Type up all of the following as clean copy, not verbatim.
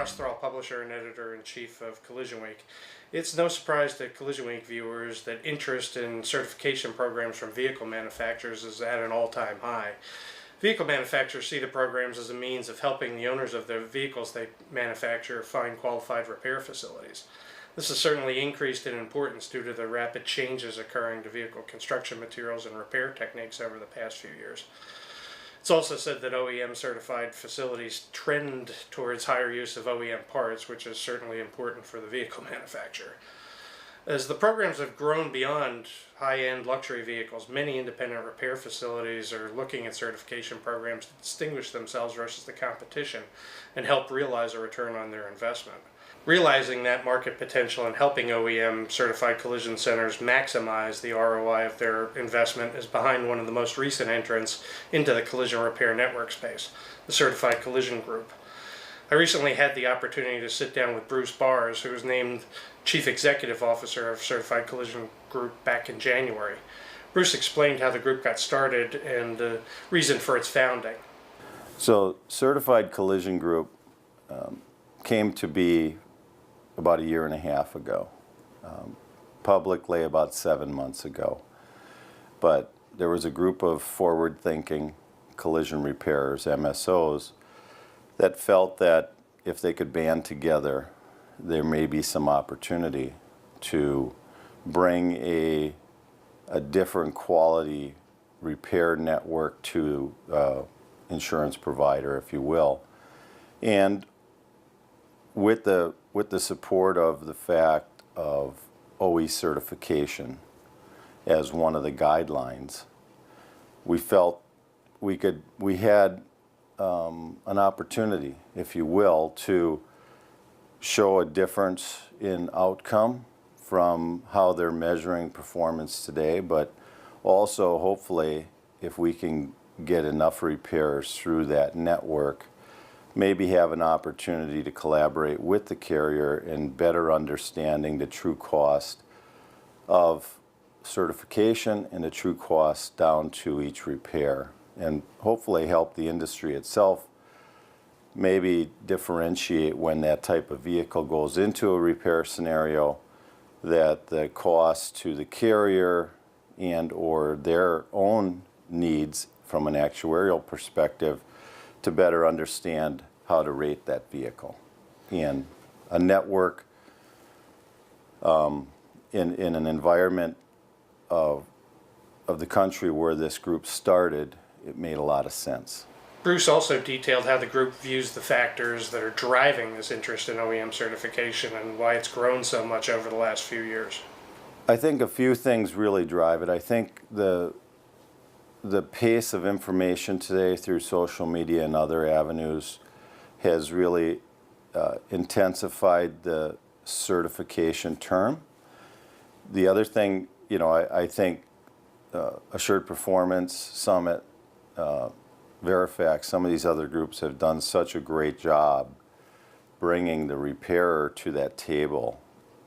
Russ Thrall, publisher and editor-in-chief of Collision Week. It's no surprise to Collision Week viewers that interest in certification programs from vehicle manufacturers is at an all-time high. Vehicle manufacturers see the programs as a means of helping the owners of the vehicles they manufacture find qualified repair facilities. This has certainly increased in importance due to the rapid changes occurring to vehicle construction materials and repair techniques over the past few years. It's also said that OEM-certified facilities trend towards higher use of OEM parts, which is certainly important for the vehicle manufacturer. As the programs have grown beyond high-end luxury vehicles, many independent repair facilities are looking at certification programs to distinguish themselves versus the competition and help realize a return on their investment. Realizing that market potential and helping OEM-certified collision centers maximize the ROI of their investment is behind one of the most recent entrants into the collision repair network space, the Certified Collision Group. I recently had the opportunity to sit down with Bruce Bars, who was named Chief Executive Officer of Certified Collision Group back in January. Bruce explained how the group got started and the reason for its founding. So, Certified Collision Group came to be about a year and a half ago, publicly about 7 months ago. But there was a group of forward-thinking collision repairers, MSOs, that felt that if they could band together, there may be some opportunity to bring a different quality repair network to insurance provider, if you will. And with the support of the fact of OE certification as one of the guidelines, we felt we had an opportunity, if you will, to show a difference in outcome from how they're measuring performance today, but also hopefully if we can get enough repairs through that network, maybe have an opportunity to collaborate with the carrier in better understanding the true cost of certification and the true cost down to each repair, and hopefully help the industry itself maybe differentiate when that type of vehicle goes into a repair scenario, that the cost to the carrier and or their own needs from an actuarial perspective to better understand how to rate that vehicle. And a network in an environment of the country where this group started, it made a lot of sense. Bruce also detailed how the group views the factors that are driving this interest in OEM certification and why it's grown so much over the last few years. I think a few things really drive it. I think the pace of information today through social media and other avenues has really intensified the certification term. The other thing, I think Assured Performance, Summit, Verifax, some of these other groups have done such a great job bringing the repairer to that table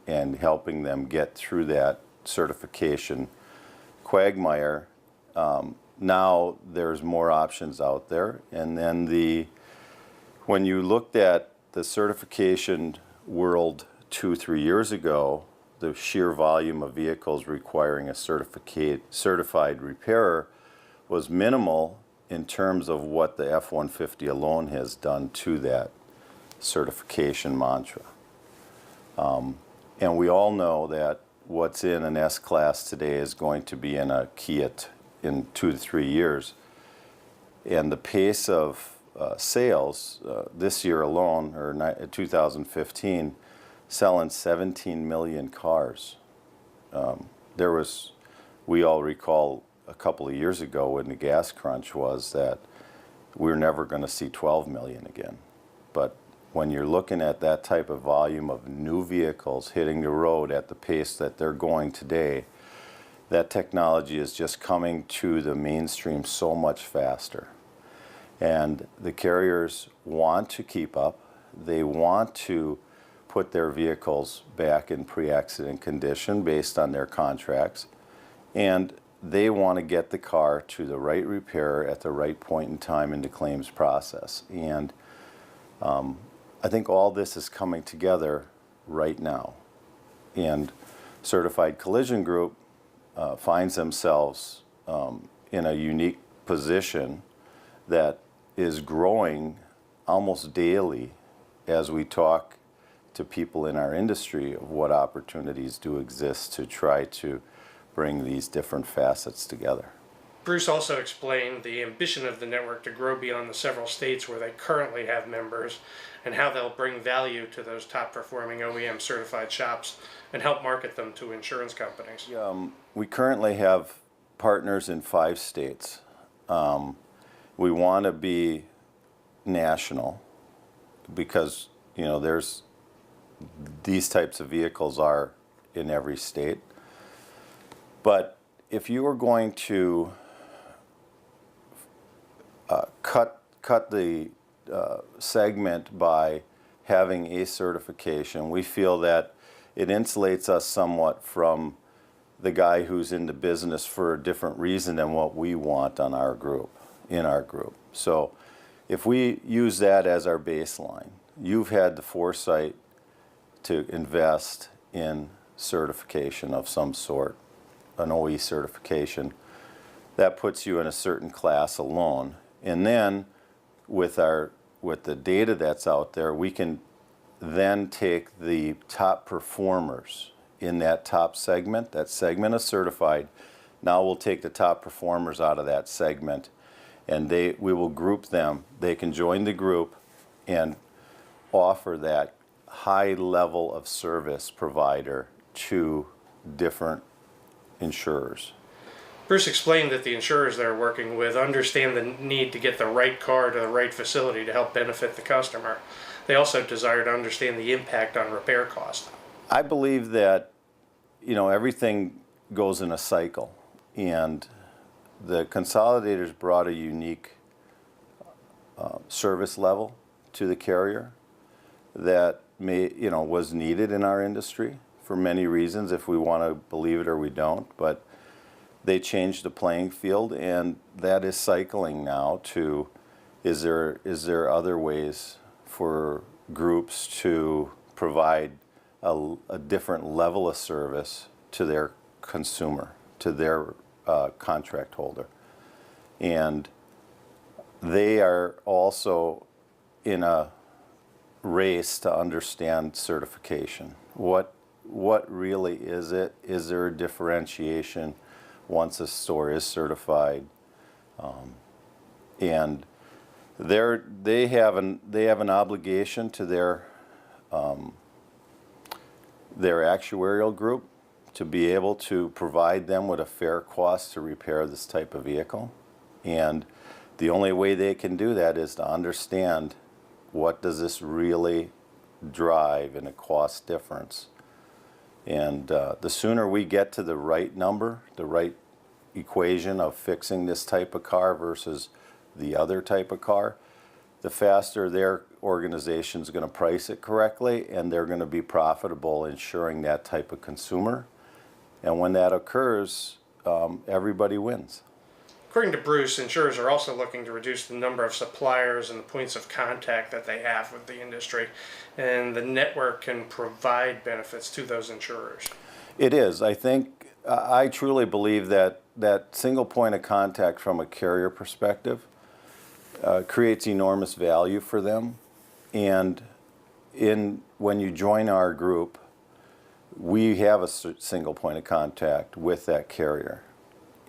and helping them get through that certification quagmire. Now there's more options out there, and then when you looked at the certification world 2-3 years ago, the sheer volume of vehicles requiring a certified repairer was minimal in terms of what the F-150 alone has done to that certification mantra. And we all know that what's in an S-Class today is going to be in a Kia in 2 to 3 years. And the pace of sales this year alone, or 2015, selling 17 million cars. We all recall a couple of years ago when the gas crunch was that we're never going to see 12 million again. But when you're looking at that type of volume of new vehicles hitting the road at the pace that they're going today, that technology is just coming to the mainstream so much faster. And the carriers want to keep up. They want to put their vehicles back in pre-accident condition based on their contracts. And they want to get the car to the right repairer at the right point in time in the claims process. And I think all this is coming together right now. And Certified Collision Group finds themselves in a unique position that is growing almost daily as we talk to people in our industry of what opportunities do exist to try to bring these different facets together. Bruce also explained the ambition of the network to grow beyond the several states where they currently have members and how they'll bring value to those top performing OEM certified shops and help market them to insurance companies. We currently have partners in 5 states. We want to be national because, there's these types of vehicles are in every state. But if you are going to cut the segment by having a certification, we feel that it insulates us somewhat from the guy who's in the business for a different reason than what we want in our group. So if we use that as our baseline, you've had the foresight to invest in certification of some sort, an OE certification. That puts you in a certain class alone. And then with the data that's out there, we can then take the top performers in that top segment, that segment of certified. Now we'll take the top performers out of that segment and we will group them. They can join the group and offer that high level of service provider to different insurers. Bruce explained that the insurers they're working with understand the need to get the right car to the right facility to help benefit the customer. They also desire to understand the impact on repair costs. I believe that, everything goes in a cycle, and the consolidators brought a unique service level to the carrier that was needed in our industry for many reasons, if we want to believe it or we don't. But they changed the playing field, and that is cycling now to, is there other ways for groups to provide a different level of service to their consumer, to their contract holder. And they are also in a race to understand certification. What really is it? Is there a differentiation once a store is certified? And they have an obligation to their actuarial group to be able to provide them with a fair cost to repair this type of vehicle. And the only way they can do that is to understand what does this really drive in a cost difference. And the sooner we get to the right number, the right equation of fixing this type of car versus the other type of car, the faster their organization is going to price it correctly, and they're going to be profitable insuring that type of consumer. And when that occurs, everybody wins. According to Bruce, insurers are also looking to reduce the number of suppliers and the points of contact that they have with the industry, and the network can provide benefits to those insurers. It is. I truly believe that single point of contact from a carrier perspective creates enormous value for them. And when you join our group, we have a single point of contact with that carrier.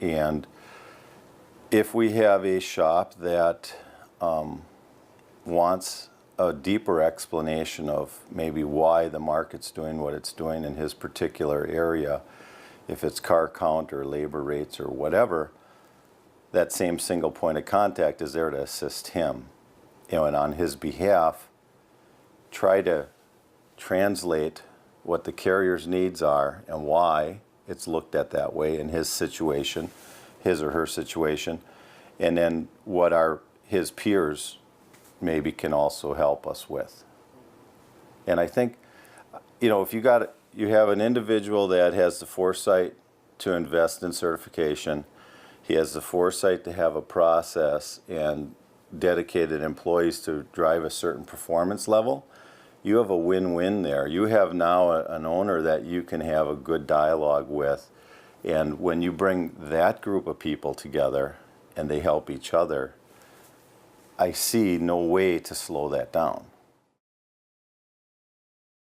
And if we have a shop that wants a deeper explanation of maybe why the market's doing what it's doing in his particular area, if it's car count or labor rates or whatever, that same single point of contact is there to assist him, and on his behalf, try to translate what the carrier's needs are and why it's looked at that way in his situation, his or her situation, and then what his peers maybe can also help us with. And I think, if you have an individual that has the foresight to invest in certification, he has the foresight to have a process and dedicated employees to drive a certain performance level, you have a win-win there. You have now an owner that you can have a good dialogue with, and when you bring that group of people together and they help each other, I see no way to slow that down.